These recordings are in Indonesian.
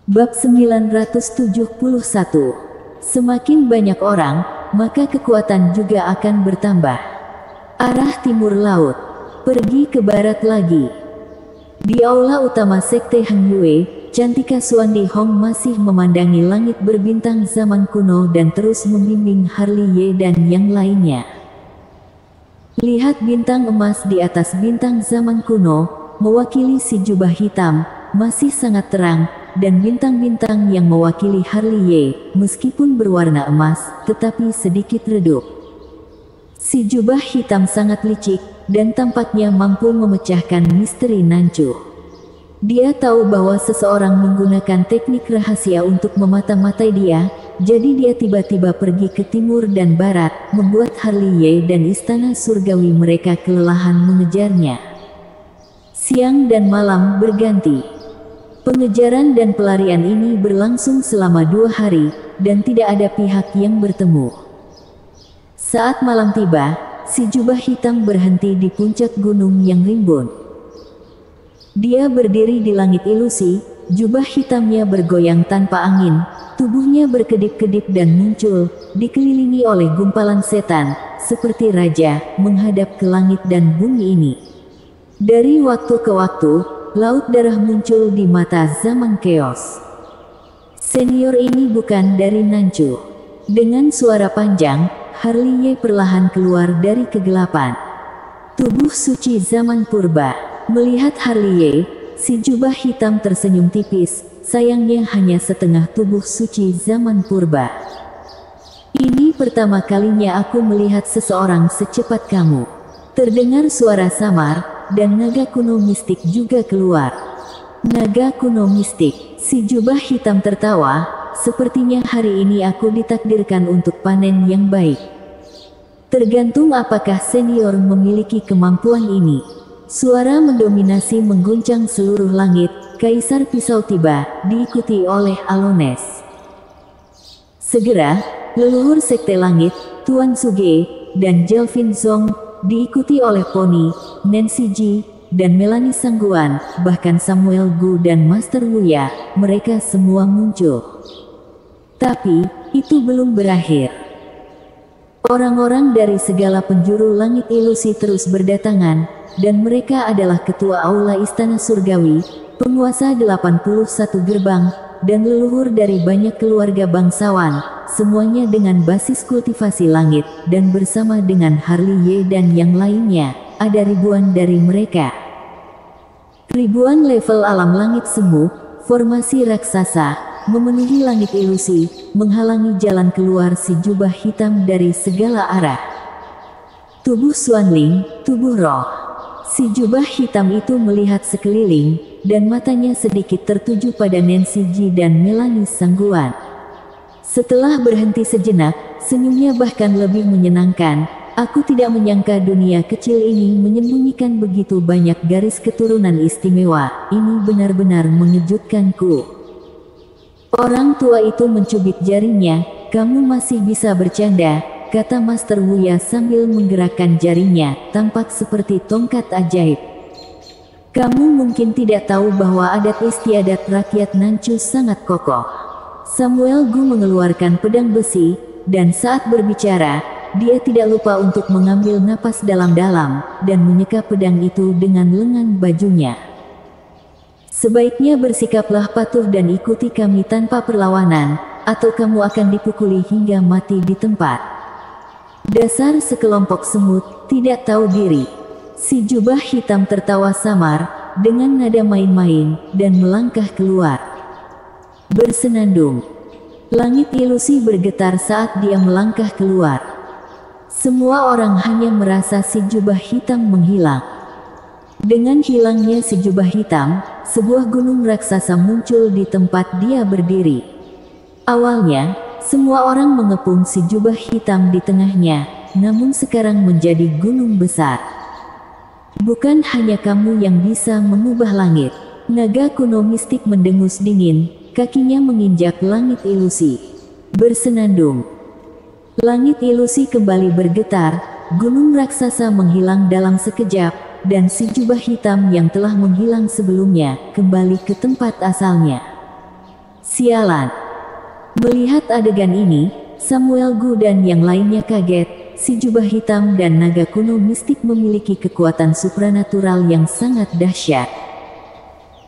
Bab 971. Semakin banyak orang, maka kekuatan juga akan bertambah. Arah timur laut, pergi ke barat lagi. Di aula utama Sekte Heng Yue, Cantika Suandi Hong masih memandangi langit berbintang zaman kuno dan terus membimbing Harley Ye dan yang lainnya. Lihat bintang emas di atas bintang zaman kuno, mewakili si jubah hitam, masih sangat terang, dan bintang-bintang yang mewakili Harley Ye, meskipun berwarna emas, tetapi sedikit redup. Si jubah hitam sangat licik, dan tampaknya mampu memecahkan misteri Nancu. Dia tahu bahwa seseorang menggunakan teknik rahasia untuk memata-matai dia, jadi dia tiba-tiba pergi ke timur dan barat, membuat Harley Ye dan istana surgawi mereka kelelahan mengejarnya. Siang dan malam berganti. Pengejaran dan pelarian ini berlangsung selama 2 hari, dan tidak ada pihak yang bertemu. Saat malam tiba, si jubah hitam berhenti di puncak gunung yang rimbun. Dia berdiri di langit ilusi, jubah hitamnya bergoyang tanpa angin, tubuhnya berkedip-kedip dan muncul, dikelilingi oleh gumpalan setan, seperti raja, menghadap ke langit dan bumi ini. Dari waktu ke waktu, laut darah muncul di mata zaman keos. Senior ini bukan dari Nancu. Dengan suara panjang, Harley Ye perlahan keluar dari kegelapan. Tubuh suci zaman purba. Melihat Harley Ye, si jubah hitam tersenyum tipis, sayangnya hanya setengah tubuh suci zaman purba. Ini pertama kalinya aku melihat seseorang secepat kamu. Terdengar suara samar, dan naga kuno mistik juga keluar. Naga kuno mistik, si jubah hitam tertawa, sepertinya hari ini aku ditakdirkan untuk panen yang baik. Tergantung apakah senior memiliki kemampuan ini. Suara mendominasi mengguncang seluruh langit, Kaisar Pisau tiba, diikuti oleh Alones. Segera, leluhur Sekte Langit, Tuan Suge, dan Jelvin Zong, diikuti oleh Pony, Nancy Ji, dan Melanie Sangguan, bahkan Samuel Gu dan Master Wuya, mereka semua muncul. Tapi, itu belum berakhir. Orang-orang dari segala penjuru langit ilusi terus berdatangan, dan mereka adalah Ketua Aula Istana Surgawi, penguasa 81 gerbang, dan leluhur dari banyak keluarga bangsawan, semuanya dengan basis kultivasi langit, dan bersama dengan Harley Ye dan yang lainnya, ada ribuan dari mereka. Ribuan level alam langit semu, formasi raksasa, memenuhi langit ilusi, menghalangi jalan keluar si jubah hitam dari segala arah. Tubuh Xuanling, tubuh roh. Si jubah hitam itu melihat sekeliling, dan matanya sedikit tertuju pada Nancy Ji dan Melanie Sangguan. Setelah berhenti sejenak, senyumnya bahkan lebih menyenangkan. Aku tidak menyangka dunia kecil ini menyembunyikan begitu banyak garis keturunan istimewa. Ini benar-benar mengejutkanku. Orang tua itu mencubit jarinya. Kamu masih bisa bercanda, kata Master Wuya sambil menggerakkan jarinya, tampak seperti tongkat ajaib. Kamu mungkin tidak tahu bahwa adat istiadat rakyat Nancu sangat kokoh. Samuel Gu mengeluarkan pedang besi, dan saat berbicara, dia tidak lupa untuk mengambil napas dalam-dalam, dan menyeka pedang itu dengan lengan bajunya. Sebaiknya bersikaplah patuh dan ikuti kami tanpa perlawanan, atau kamu akan dipukuli hingga mati di tempat. Dasar sekelompok semut, tidak tahu diri. Si jubah hitam tertawa samar, dengan nada main-main, dan melangkah keluar. Bersenandung. Langit ilusi bergetar saat dia melangkah keluar. Semua orang hanya merasa si jubah hitam menghilang. Dengan hilangnya si jubah hitam, sebuah gunung raksasa muncul di tempat dia berdiri. Awalnya, semua orang mengepung si jubah hitam di tengahnya, namun sekarang menjadi gunung besar. Bukan hanya kamu yang bisa mengubah langit. Naga kuno mistik mendengus dingin, kakinya menginjak langit ilusi. Bersenandung. Langit ilusi kembali bergetar, gunung raksasa menghilang dalam sekejap, dan si jubah hitam yang telah menghilang sebelumnya, kembali ke tempat asalnya. Sialan. Melihat adegan ini, Samuel Gu dan yang lainnya kaget. Si jubah hitam dan naga kuno mistik memiliki kekuatan supranatural yang sangat dahsyat.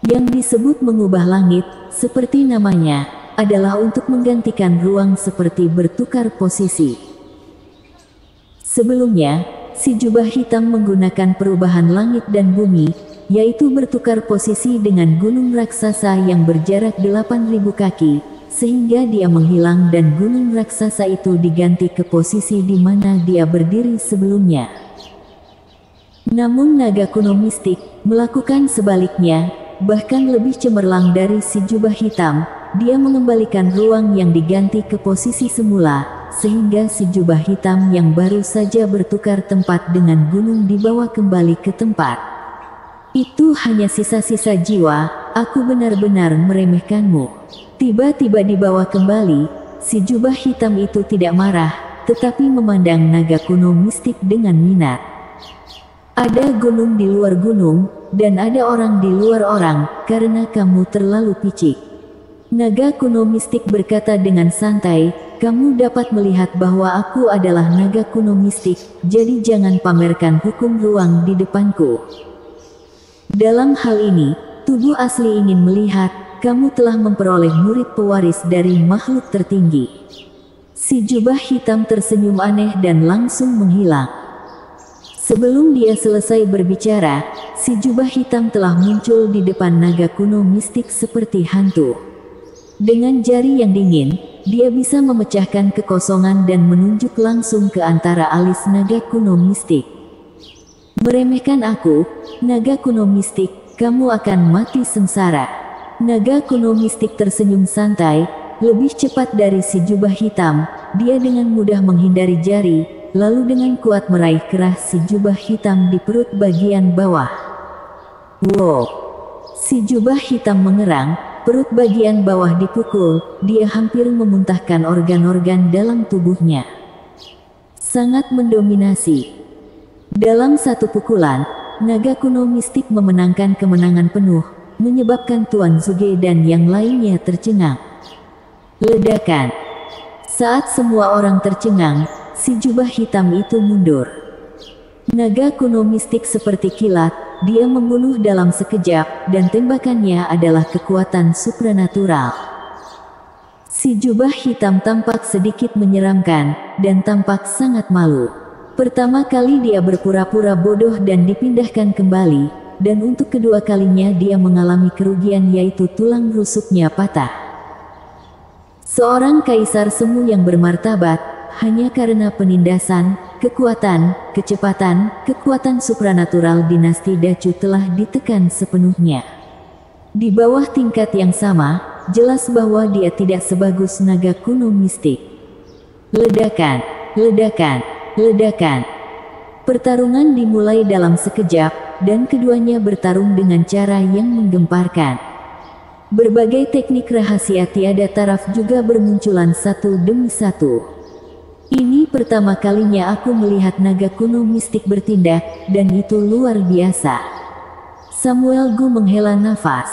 Yang disebut mengubah langit, seperti namanya, adalah untuk menggantikan ruang seperti bertukar posisi. Sebelumnya, si jubah hitam menggunakan perubahan langit dan bumi, yaitu bertukar posisi dengan gunung raksasa yang berjarak 8.000 kaki, sehingga dia menghilang dan gunung raksasa itu diganti ke posisi di mana dia berdiri sebelumnya. Namun naga kuno mistik melakukan sebaliknya, bahkan lebih cemerlang dari si jubah hitam. Dia mengembalikan ruang yang diganti ke posisi semula, sehingga si jubah hitam yang baru saja bertukar tempat dengan gunung dibawa kembali ke tempat. Itu hanya sisa-sisa jiwa, aku benar-benar meremehkanmu. Tiba-tiba dibawa kembali, si jubah hitam itu tidak marah, tetapi memandang naga kuno mistik dengan minat. Ada gunung di luar gunung, dan ada orang di luar orang, karena kamu terlalu picik. Naga kuno mistik berkata dengan santai, kamu dapat melihat bahwa aku adalah naga kuno mistik, jadi jangan pamerkan hukum ruang di depanku. Dalam hal ini, tubuh asli ingin melihat, kamu telah memperoleh murid pewaris dari makhluk tertinggi. Si jubah hitam tersenyum aneh dan langsung menghilang. Sebelum dia selesai berbicara, si jubah hitam telah muncul di depan naga kuno mistik seperti hantu. Dengan jari yang dingin, dia bisa memecahkan kekosongan dan menunjuk langsung ke antara alis naga kuno mistik. Meremehkan aku, naga kuno mistik, kamu akan mati sengsara. Naga kuno mistik tersenyum santai, lebih cepat dari si jubah hitam. Dia dengan mudah menghindari jari, lalu dengan kuat meraih kerah si jubah hitam di perut bagian bawah. Wow! Si jubah hitam mengerang, perut bagian bawah dipukul, dia hampir memuntahkan organ-organ dalam tubuhnya. Sangat mendominasi. Dalam satu pukulan, naga kuno mistik memenangkan kemenangan penuh, menyebabkan Tuan Zuge dan yang lainnya tercengang. Ledakan. Saat semua orang tercengang, si jubah hitam itu mundur. Naga kuno mistik seperti kilat, dia membunuh dalam sekejap, dan tembakannya adalah kekuatan supranatural. Si jubah hitam tampak sedikit menyeramkan, dan tampak sangat malu. Pertama kali dia berpura-pura bodoh dan dipindahkan kembali, dan untuk kedua kalinya dia mengalami kerugian yaitu tulang rusuknya patah. Seorang kaisar semu yang bermartabat, hanya karena penindasan, kekuatan, kecepatan, kekuatan supranatural dinasti Dacu telah ditekan sepenuhnya. Di bawah tingkat yang sama, jelas bahwa dia tidak sebagus naga kuno mistik. Ledakan, ledakan, ledakan. Pertarungan dimulai dalam sekejap, dan keduanya bertarung dengan cara yang menggemparkan. Berbagai teknik rahasia tiada taraf juga bermunculan satu demi satu. Ini pertama kalinya aku melihat naga kuno mistik bertindak, dan itu luar biasa. Samuel Gu menghela nafas.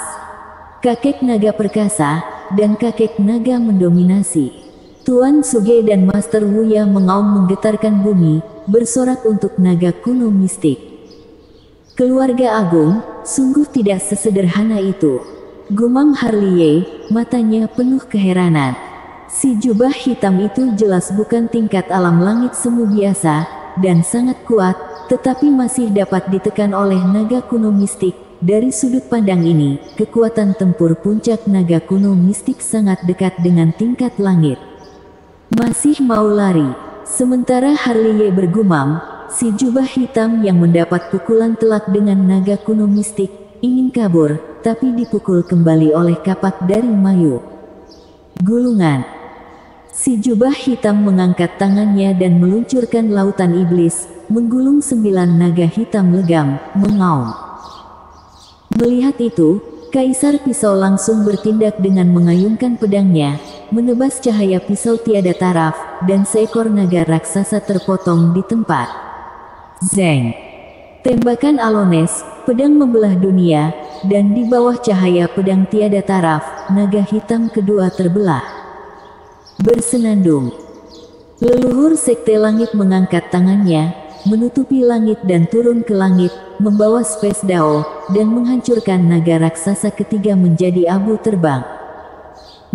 Kakek naga perkasa, dan kakek naga mendominasi. Tuan Suge dan Master Wuya mengaum menggetarkan bumi, bersorak untuk naga kuno mistik. Keluarga agung, sungguh tidak sesederhana itu. Gumam Harliye, matanya penuh keheranan. Si jubah hitam itu jelas bukan tingkat alam langit semu biasa, dan sangat kuat, tetapi masih dapat ditekan oleh naga kuno mistik. Dari sudut pandang ini, kekuatan tempur puncak naga kuno mistik sangat dekat dengan tingkat langit. Masih mau lari. Sementara Harliye bergumam, si jubah hitam yang mendapat pukulan telak dengan naga kuno mistik, ingin kabur, tapi dipukul kembali oleh kapak dari Mayu. Gulungan. Si jubah hitam mengangkat tangannya dan meluncurkan lautan iblis, menggulung 9 naga hitam legam, mengaum. Melihat itu, Kaisar Pisau langsung bertindak dengan mengayunkan pedangnya, menebas cahaya pisau tiada taraf, dan seekor naga raksasa terpotong di tempat. Zeng. Tembakan Alones, pedang membelah dunia, dan di bawah cahaya pedang tiada taraf, naga hitam kedua terbelah. Bersenandung. Leluhur Sekte Langit mengangkat tangannya, menutupi langit dan turun ke langit, membawa Space Dao, dan menghancurkan naga raksasa ketiga menjadi abu terbang.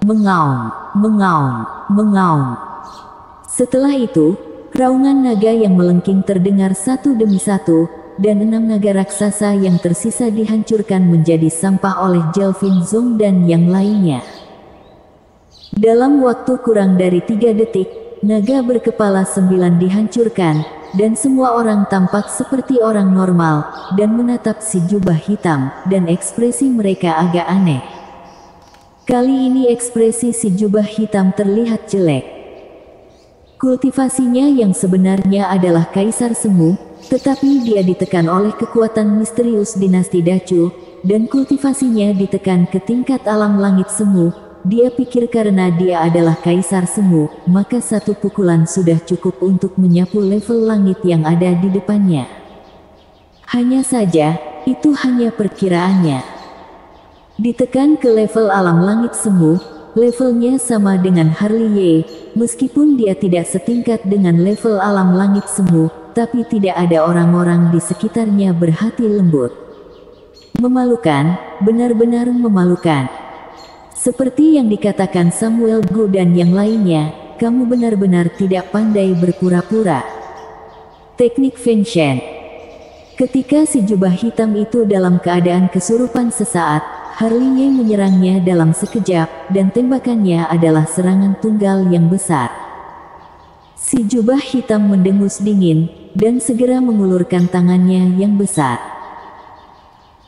Mengaum, mengaum, mengaum. Setelah itu, raungan naga yang melengking terdengar satu demi satu, dan 6 naga raksasa yang tersisa dihancurkan menjadi sampah oleh Jelvin Zong dan yang lainnya. Dalam waktu kurang dari 3 detik, naga berkepala 9 dihancurkan, dan semua orang tampak seperti orang normal, dan menatap si jubah hitam, dan ekspresi mereka agak aneh. Kali ini ekspresi si jubah hitam terlihat jelek. Kultivasinya yang sebenarnya adalah Kaisar Semu, tetapi dia ditekan oleh kekuatan misterius dinasti Dacu, dan kultivasinya ditekan ke tingkat alam langit semu. Dia pikir karena dia adalah Kaisar Semu, maka satu pukulan sudah cukup untuk menyapu level langit yang ada di depannya. Hanya saja, itu hanya perkiraannya. Ditekan ke level alam langit semu, levelnya sama dengan Harley Ye, meskipun dia tidak setingkat dengan level alam langit semu, tapi tidak ada orang-orang di sekitarnya berhati lembut. Memalukan, benar-benar memalukan. Seperti yang dikatakan Samuel Gu dan yang lainnya, kamu benar-benar tidak pandai berpura-pura. Teknik Feng Shen. Ketika si jubah hitam itu dalam keadaan kesurupan sesaat, Harley Ye menyerangnya dalam sekejap, dan tembakannya adalah serangan tunggal yang besar. Si jubah hitam mendengus dingin, dan segera mengulurkan tangannya yang besar.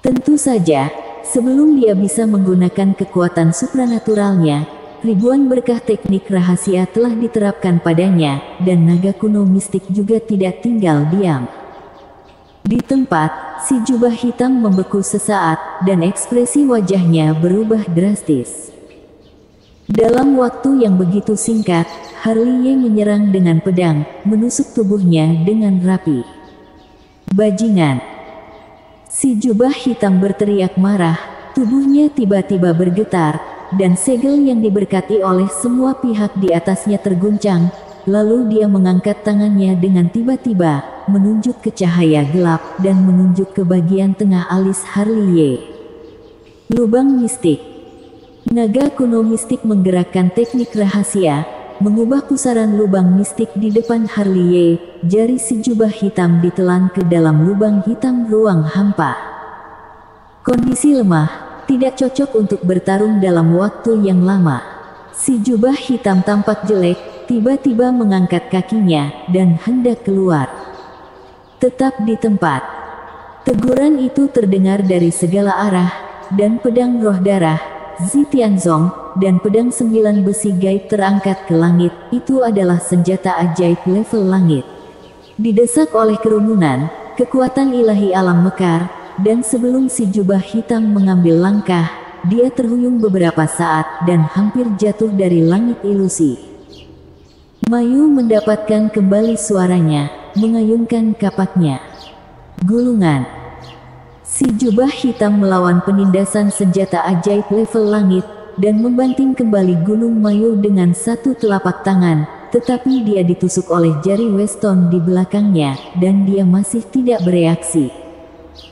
Tentu saja, sebelum dia bisa menggunakan kekuatan supranaturalnya, ribuan berkah teknik rahasia telah diterapkan padanya, dan naga kuno mistik juga tidak tinggal diam. Di tempat, si jubah hitam membeku sesaat, dan ekspresi wajahnya berubah drastis. Dalam waktu yang begitu singkat, Harley Ye menyerang dengan pedang, menusuk tubuhnya dengan rapi. Bajingan! Si jubah hitam berteriak marah, tubuhnya tiba-tiba bergetar, dan segel yang diberkati oleh semua pihak di atasnya terguncang, lalu dia mengangkat tangannya dengan tiba-tiba, menunjuk ke cahaya gelap, dan menunjuk ke bagian tengah alis Harley Ye. Lubang mistik. Naga kuno mistik menggerakkan teknik rahasia, mengubah pusaran lubang mistik di depan Harley Ye. Jari si jubah hitam ditelan ke dalam lubang hitam ruang hampa. Kondisi lemah, tidak cocok untuk bertarung dalam waktu yang lama. Si jubah hitam tampak jelek, tiba-tiba mengangkat kakinya, dan hendak keluar. Tetap di tempat. Teguran itu terdengar dari segala arah, dan pedang roh darah, Zi Tianzong, dan pedang 9 besi gaib terangkat ke langit. Itu adalah senjata ajaib level langit. Didesak oleh kerumunan, kekuatan ilahi alam mekar, dan sebelum si jubah hitam mengambil langkah, dia terhuyung beberapa saat dan hampir jatuh dari langit ilusi. Mayu mendapatkan kembali suaranya, mengayunkan kapaknya. Gulungan. Si jubah hitam melawan penindasan senjata ajaib level langit, dan membanting kembali Gunung Mayu dengan satu telapak tangan, tetapi dia ditusuk oleh jari Weston di belakangnya, dan dia masih tidak bereaksi.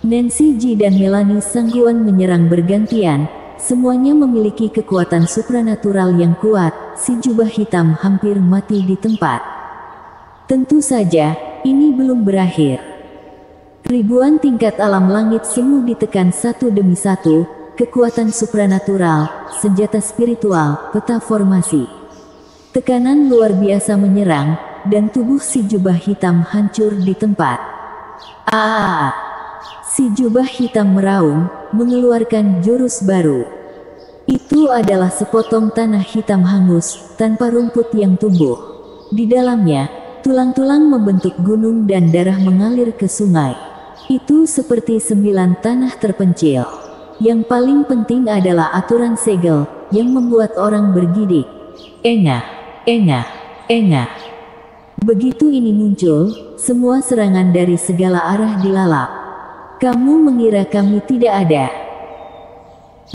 Nancy Ji dan Melanie Sangguan menyerang bergantian, semuanya memiliki kekuatan supranatural yang kuat. Si jubah hitam hampir mati di tempat. Tentu saja, ini belum berakhir. Ribuan tingkat alam langit semu ditekan satu demi satu, kekuatan supranatural, senjata spiritual, peta formasi. Tekanan luar biasa menyerang, dan tubuh si jubah hitam hancur di tempat. Si jubah hitam meraung, mengeluarkan jurus baru. Itu adalah sepotong tanah hitam hangus, tanpa rumput yang tumbuh. Di dalamnya, tulang-tulang membentuk gunung dan darah mengalir ke sungai. Itu seperti 9 tanah terpencil. Yang paling penting adalah aturan segel, yang membuat orang bergidik. Engah. Begitu ini muncul, semua serangan dari segala arah dilalap. Kamu mengira kami tidak ada?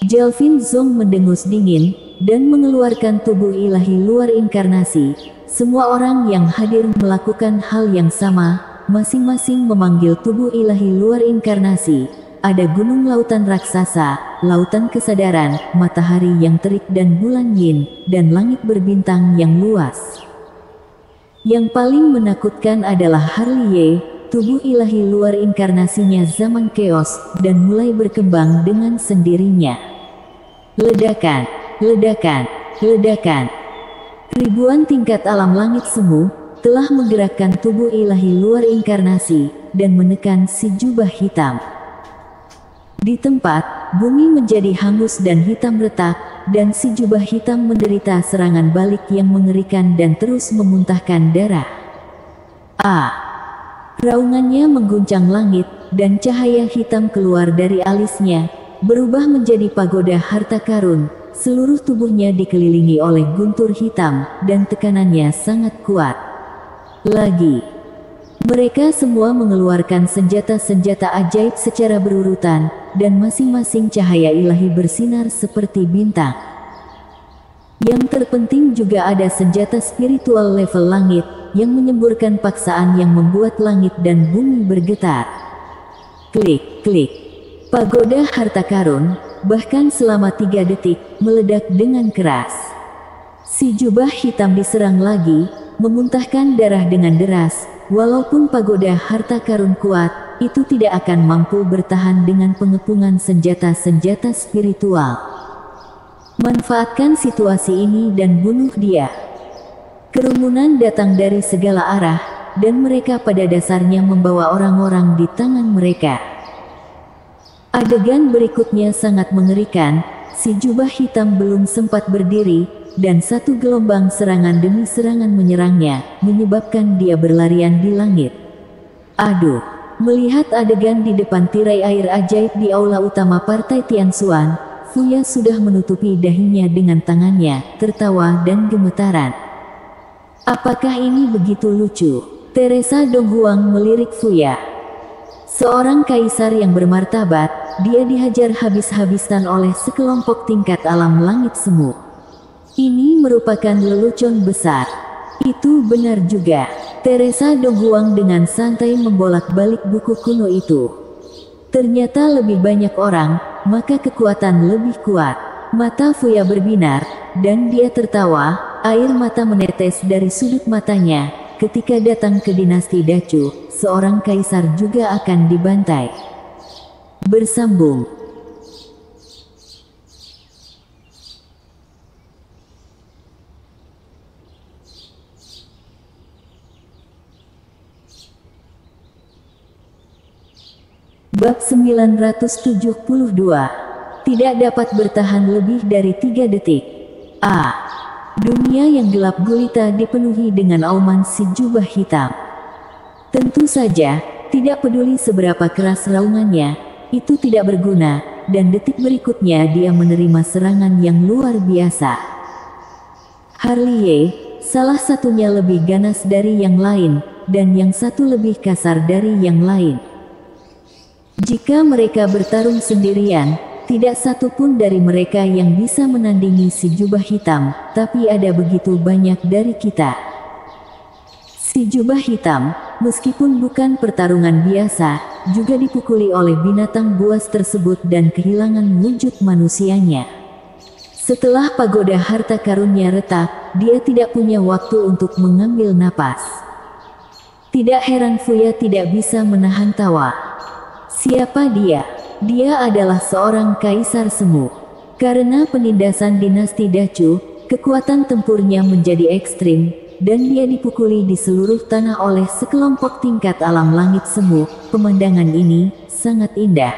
Jelfin Zong mendengus dingin, dan mengeluarkan tubuh ilahi luar inkarnasi. Semua orang yang hadir melakukan hal yang sama, masing-masing memanggil tubuh ilahi luar inkarnasi. Ada gunung lautan raksasa, lautan kesadaran, matahari yang terik dan bulan yin, dan langit berbintang yang luas. Yang paling menakutkan adalah Harliye, tubuh ilahi luar inkarnasinya zaman Chaos, dan mulai berkembang dengan sendirinya. Ledakan, ledakan, ledakan. Ribuan tingkat alam langit semu telah menggerakkan tubuh ilahi luar inkarnasi, dan menekan si jubah hitam. Di tempat, bumi menjadi hangus dan hitam retak, dan si jubah hitam menderita serangan balik yang mengerikan dan terus memuntahkan darah. Raungannya mengguncang langit, dan cahaya hitam keluar dari alisnya, berubah menjadi pagoda harta karun. Seluruh tubuhnya dikelilingi oleh guntur hitam, dan tekanannya sangat kuat. Lagi, mereka semua mengeluarkan senjata-senjata ajaib secara berurutan, dan masing-masing cahaya ilahi bersinar seperti bintang. Yang terpenting juga ada senjata spiritual level langit, yang menyemburkan paksaan yang membuat langit dan bumi bergetar. Klik, klik. Pagoda harta karun, bahkan selama 3 detik, meledak dengan keras. Si jubah hitam diserang lagi, memuntahkan darah dengan deras. Walaupun pagoda harta karun kuat, itu tidak akan mampu bertahan dengan pengepungan senjata-senjata spiritual. Manfaatkan situasi ini dan bunuh dia. Kerumunan datang dari segala arah, dan mereka pada dasarnya membawa orang-orang di tangan mereka. Adegan berikutnya sangat mengerikan. Si jubah hitam belum sempat berdiri, dan satu gelombang serangan demi serangan menyerangnya, menyebabkan dia berlarian di langit. Aduh, melihat adegan di depan tirai air ajaib di aula utama Partai Tianxuan, Fuya sudah menutupi dahinya dengan tangannya, tertawa dan gemetaran. Apakah ini begitu lucu? Teresa Donghuang melirik Fuya. Seorang kaisar yang bermartabat, dia dihajar habis-habisan oleh sekelompok tingkat alam langit semu. Ini merupakan lelucon besar. Itu benar juga. Teresa Donghuang dengan santai membolak-balik buku kuno itu. Ternyata lebih banyak orang, maka kekuatan lebih kuat. Mata Fuya berbinar, dan dia tertawa, air mata menetes dari sudut matanya. Ketika datang ke dinasti Dacu, seorang kaisar juga akan dibantai. Bersambung. Bab 972. Tidak dapat bertahan lebih dari 3 detik. Dunia yang gelap gulita dipenuhi dengan auman si jubah hitam. Tentu saja, tidak peduli seberapa keras raungannya, itu tidak berguna, dan detik berikutnya dia menerima serangan yang luar biasa. Harliye, salah satunya lebih ganas dari yang lain, dan yang satu lebih kasar dari yang lain. Jika mereka bertarung sendirian, tidak satu pun dari mereka yang bisa menandingi si jubah hitam, tapi ada begitu banyak dari kita. Si jubah hitam, meskipun bukan pertarungan biasa, juga dipukuli oleh binatang buas tersebut dan kehilangan wujud manusianya. Setelah pagoda harta karunnya retak, dia tidak punya waktu untuk mengambil napas. Tidak heran Fuya tidak bisa menahan tawa. Siapa dia? Dia adalah seorang kaisar semu. Karena penindasan dinasti Dacu, kekuatan tempurnya menjadi ekstrim, dan dia dipukuli di seluruh tanah oleh sekelompok tingkat alam langit semu. Pemandangan ini sangat indah.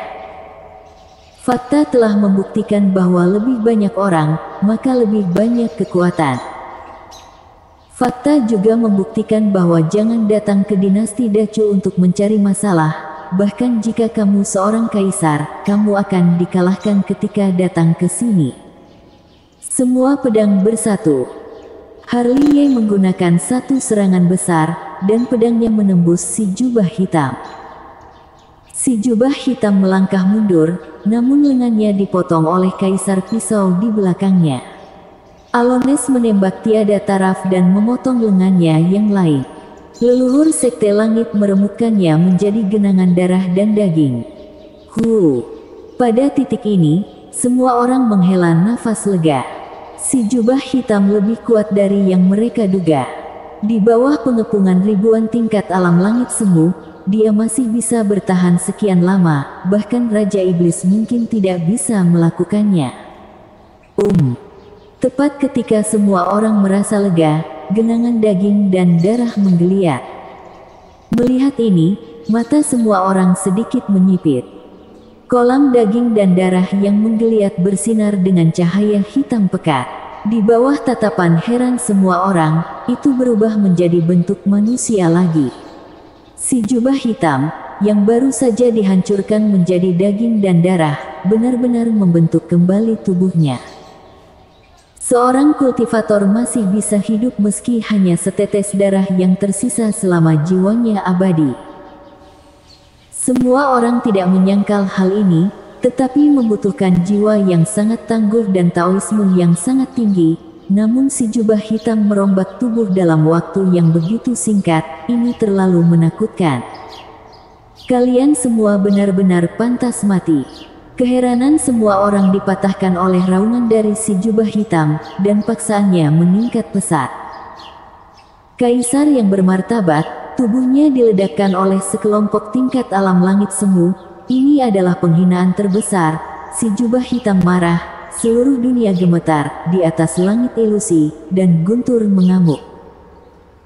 Fakta telah membuktikan bahwa lebih banyak orang, maka lebih banyak kekuatan. Fakta juga membuktikan bahwa jangan datang ke dinasti Dacu untuk mencari masalah. Bahkan jika kamu seorang kaisar, kamu akan dikalahkan ketika datang ke sini. Semua pedang bersatu. Harliye menggunakan satu serangan besar, dan pedangnya menembus si jubah hitam. Si jubah hitam melangkah mundur, namun lengannya dipotong oleh kaisar pisau di belakangnya. Alones menembak tiada taraf dan memotong lengannya yang lain. Leluhur Sekte Langit meremukkannya menjadi genangan darah dan daging. Pada titik ini, semua orang menghela nafas lega. Si jubah hitam lebih kuat dari yang mereka duga. Di bawah pengepungan ribuan tingkat alam langit semu, dia masih bisa bertahan sekian lama, bahkan Raja Iblis mungkin tidak bisa melakukannya. Tepat ketika semua orang merasa lega, genangan daging dan darah menggeliat. Melihat ini, mata semua orang sedikit menyipit. Kolam daging dan darah yang menggeliat bersinar dengan cahaya hitam pekat. Di bawah tatapan heran semua orang, itu berubah menjadi bentuk manusia lagi. Si jubah hitam, yang baru saja dihancurkan menjadi daging dan darah, benar-benar membentuk kembali tubuhnya. Seorang kultivator masih bisa hidup meski hanya setetes darah yang tersisa selama jiwanya abadi. Semua orang tidak menyangkal hal ini, tetapi membutuhkan jiwa yang sangat tangguh dan taoisme yang sangat tinggi. Namun si jubah hitam merombak tubuh dalam waktu yang begitu singkat, ini terlalu menakutkan. Kalian semua benar-benar pantas mati. Keheranan semua orang dipatahkan oleh raungan dari si jubah hitam, dan paksaannya meningkat pesat. Kaisar yang bermartabat, tubuhnya diledakkan oleh sekelompok tingkat alam langit semu. Ini adalah penghinaan terbesar. Si jubah hitam marah, seluruh dunia gemetar di atas langit ilusi, dan Guntur mengamuk.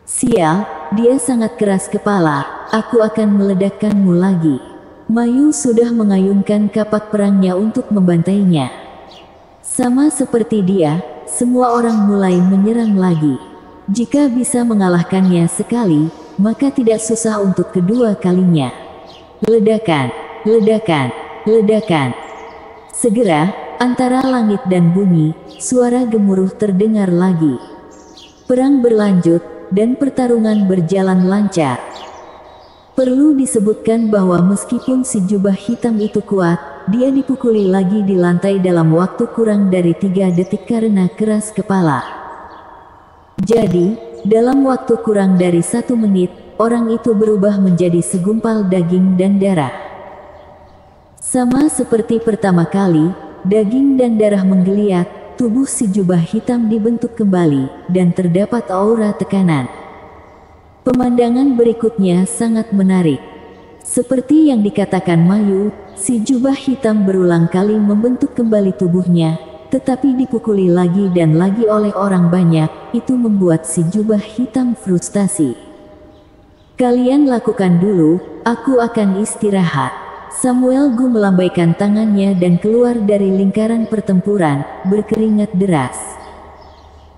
Sial, dia sangat keras kepala, aku akan meledakkanmu lagi. Mayu sudah mengayunkan kapak perangnya untuk membantainya. Sama seperti dia, semua orang mulai menyerang lagi. Jika bisa mengalahkannya sekali, maka tidak susah untuk kedua kalinya. Ledakan, ledakan, ledakan. Segera, antara langit dan bumi, suara gemuruh terdengar lagi. Perang berlanjut, dan pertarungan berjalan lancar. Perlu disebutkan bahwa meskipun si jubah hitam itu kuat, dia dipukuli lagi di lantai dalam waktu kurang dari 3 detik karena keras kepala. Jadi, dalam waktu kurang dari 1 menit, orang itu berubah menjadi segumpal daging dan darah. Sama seperti pertama kali, daging dan darah menggeliat, tubuh si jubah hitam dibentuk kembali, dan terdapat aura tekanan. Pemandangan berikutnya sangat menarik. Seperti yang dikatakan Mayu, si jubah hitam berulang kali membentuk kembali tubuhnya, tetapi dipukuli lagi dan lagi oleh orang banyak. Itu membuat si jubah hitam frustasi. Kalian lakukan dulu, aku akan istirahat. Samuel Gu melambaikan tangannya dan keluar dari lingkaran pertempuran, berkeringat deras.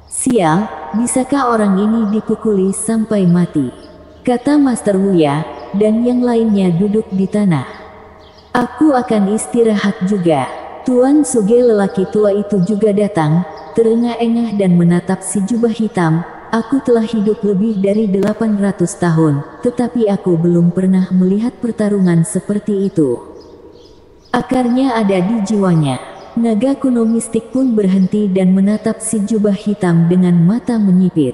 Sial, bisakah orang ini dipukuli sampai mati? Kata Master Wuya, dan yang lainnya duduk di tanah. Aku akan istirahat juga. Tuan Suge lelaki tua itu juga datang, terengah-engah dan menatap si jubah hitam. Aku telah hidup lebih dari 800 tahun, tetapi aku belum pernah melihat pertarungan seperti itu. Akarnya ada di jiwanya. Naga kuno mistik pun berhenti dan menatap si jubah hitam dengan mata menyipit.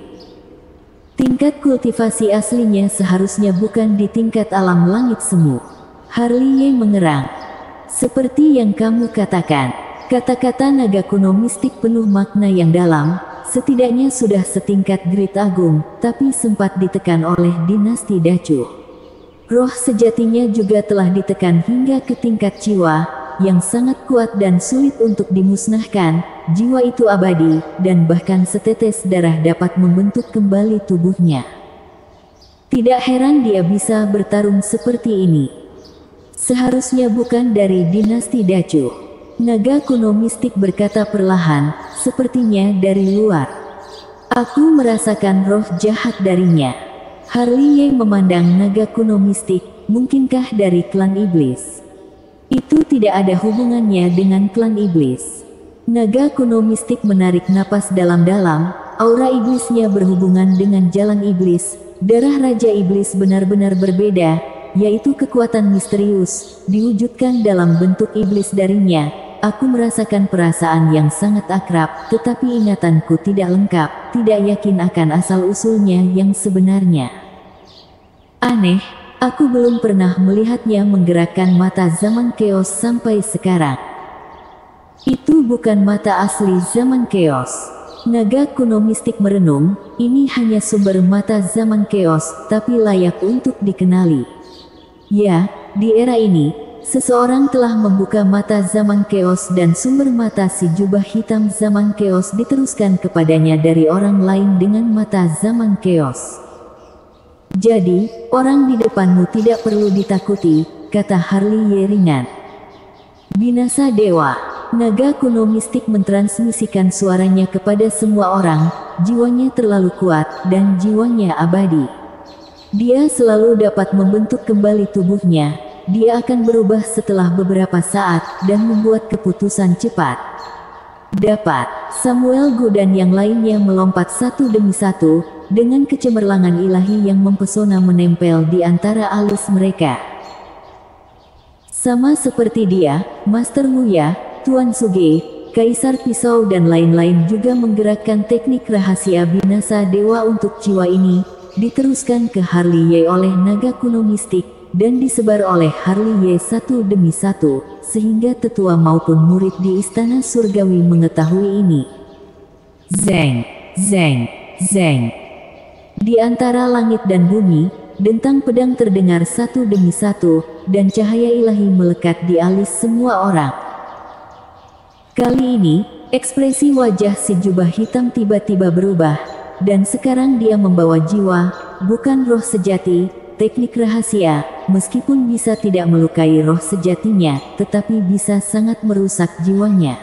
Tingkat kultivasi aslinya seharusnya bukan di tingkat alam langit semu. Harley mengerang. Seperti yang kamu katakan, kata-kata naga kuno mistik penuh makna yang dalam, setidaknya sudah setingkat Grid Agung, tapi sempat ditekan oleh dinasti Dacu. Roh sejatinya juga telah ditekan hingga ke tingkat jiwa, yang sangat kuat dan sulit untuk dimusnahkan. Jiwa itu abadi, dan bahkan setetes darah dapat membentuk kembali tubuhnya. Tidak heran dia bisa bertarung seperti ini. Seharusnya bukan dari dinasti Dacu. Naga kuno mistik berkata perlahan, sepertinya dari luar. Aku merasakan roh jahat darinya. Harley memandang naga kuno mistik, mungkinkah dari klan iblis? Itu tidak ada hubungannya dengan klan iblis. Naga kuno mistik menarik napas dalam-dalam, aura iblisnya berhubungan dengan jalan iblis. Darah Raja Iblis benar-benar berbeda, yaitu kekuatan misterius, diwujudkan dalam bentuk iblis darinya. Aku merasakan perasaan yang sangat akrab, tetapi ingatanku tidak lengkap, tidak yakin akan asal-usulnya yang sebenarnya. Aneh, aku belum pernah melihatnya menggerakkan mata zaman Chaos sampai sekarang. Itu bukan mata asli zaman Chaos. Naga kuno mistik merenung, ini hanya sumber mata zaman Chaos, tapi layak untuk dikenali. Ya, di era ini, seseorang telah membuka mata zaman Chaos dan sumber mata si jubah hitam zaman Chaos diteruskan kepadanya dari orang lain dengan mata zaman Chaos. Jadi, orang di depanmu tidak perlu ditakuti, kata Harley ringan. Binasa Dewa. Naga kuno mistik mentransmisikan suaranya kepada semua orang, jiwanya terlalu kuat, dan jiwanya abadi. Dia selalu dapat membentuk kembali tubuhnya, dia akan berubah setelah beberapa saat, dan membuat keputusan cepat. Dapat, Samuel Gu dan yang lainnya melompat satu demi satu, dengan kecemerlangan ilahi yang mempesona menempel di antara alis mereka. Sama seperti dia, Master Wuya, Tuan Suge, Kaisar Pisau dan lain-lain juga menggerakkan teknik rahasia binasa dewa untuk jiwa ini, diteruskan ke Harley Ye oleh naga kuno mistik, dan disebar oleh Harley Ye satu demi satu, sehingga tetua maupun murid di istana surgawi mengetahui ini. Zeng, zeng, zeng. Di antara langit dan bumi, dentang pedang terdengar satu demi satu, dan cahaya ilahi melekat di alis semua orang. Kali ini, ekspresi wajah si jubah hitam tiba-tiba berubah, dan sekarang dia membawa jiwa, bukan roh sejati, teknik rahasia, meskipun bisa tidak melukai roh sejatinya, tetapi bisa sangat merusak jiwanya.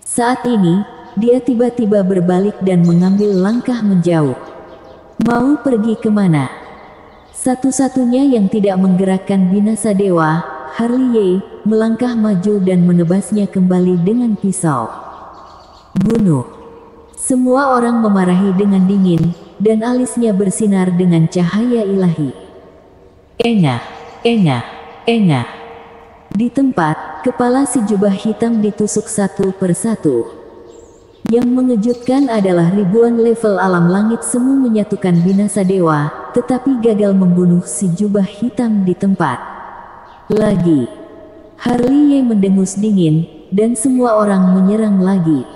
Saat ini, dia tiba-tiba berbalik dan mengambil langkah menjauh. Mau pergi kemana? Satu-satunya yang tidak menggerakkan binasa dewa, Harley Ye, melangkah maju dan menebasnya kembali dengan pisau. Bunuh. Semua orang memarahi dengan dingin, dan alisnya bersinar dengan cahaya ilahi. Engah, engah, engah. Di tempat, kepala si jubah hitam ditusuk satu persatu. Yang mengejutkan adalah ribuan level alam langit semu menyatukan binasa dewa, tetapi gagal membunuh si jubah hitam di tempat. Lagi. Harley Ye mendengus dingin, dan semua orang menyerang lagi.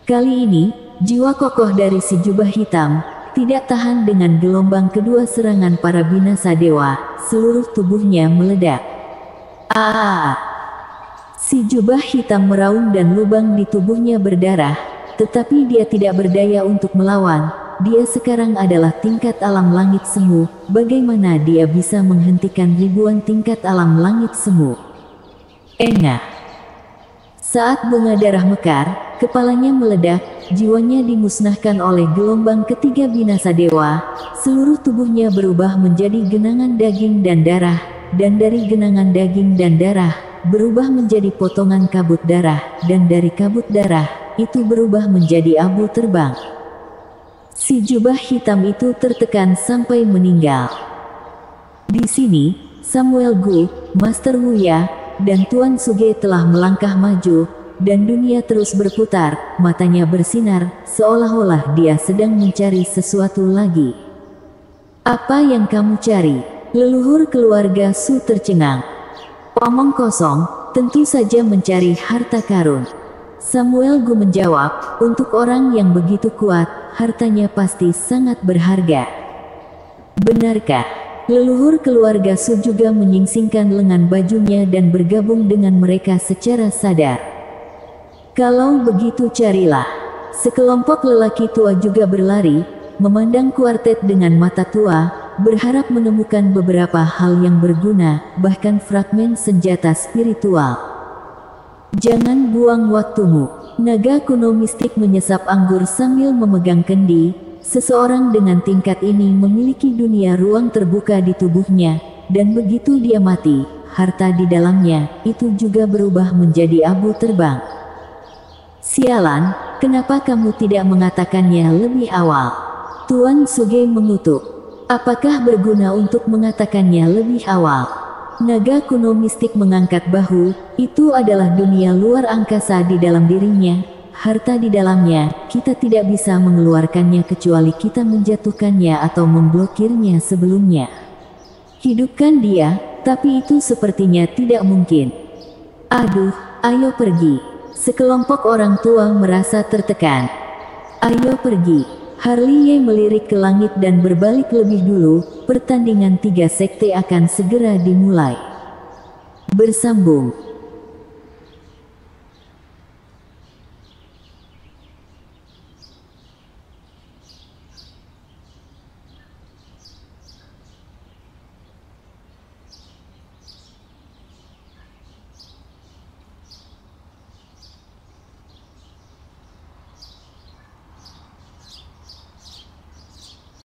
Kali ini, jiwa kokoh dari si jubah hitam tidak tahan dengan gelombang kedua serangan para binasa dewa, seluruh tubuhnya meledak. Si jubah hitam meraung dan lubang di tubuhnya berdarah, tetapi dia tidak berdaya untuk melawan. Dia sekarang adalah tingkat alam langit semu, bagaimana dia bisa menghentikan ribuan tingkat alam langit semu? Engah. Saat bunga darah mekar, kepalanya meledak, jiwanya dimusnahkan oleh gelombang ketiga binasa dewa, seluruh tubuhnya berubah menjadi genangan daging dan darah, dan dari genangan daging dan darah, berubah menjadi potongan kabut darah, dan dari kabut darah, itu berubah menjadi abu terbang. Si jubah hitam itu tertekan sampai meninggal. Di sini, Samuel Gu, Master Wuya, dan Tuan Suge telah melangkah maju, dan dunia terus berputar, matanya bersinar, seolah-olah dia sedang mencari sesuatu lagi. Apa yang kamu cari? Leluhur keluarga Su tercengang. Omong kosong, tentu saja mencari harta karun. Samuel Gu menjawab, untuk orang yang begitu kuat, hartanya pasti sangat berharga. Benarkah? Leluhur keluarga Su juga menyingsingkan lengan bajunya dan bergabung dengan mereka secara sadar. Kalau begitu carilah. Sekelompok lelaki tua juga berlari, memandang kuartet dengan mata tua, berharap menemukan beberapa hal yang berguna, bahkan fragmen senjata spiritual. Jangan buang waktumu. Naga kuno mistik menyesap anggur sambil memegang kendi. Seseorang dengan tingkat ini memiliki dunia ruang terbuka di tubuhnya, dan begitu dia mati, harta di dalamnya, itu juga berubah menjadi abu terbang. Sialan, kenapa kamu tidak mengatakannya lebih awal? Tuan Suge mengutuk. Apakah berguna untuk mengatakannya lebih awal? Naga kuno mistik mengangkat bahu, itu adalah dunia luar angkasa di dalam dirinya, harta di dalamnya, kita tidak bisa mengeluarkannya kecuali kita menjatuhkannya atau memblokirnya sebelumnya. Hidupkan dia, tapi itu sepertinya tidak mungkin. Aduh, ayo pergi. Sekelompok orang tua merasa tertekan. Ayo pergi. Harley melirik ke langit dan berbalik lebih dulu, pertandingan 3 sekte akan segera dimulai. Bersambung.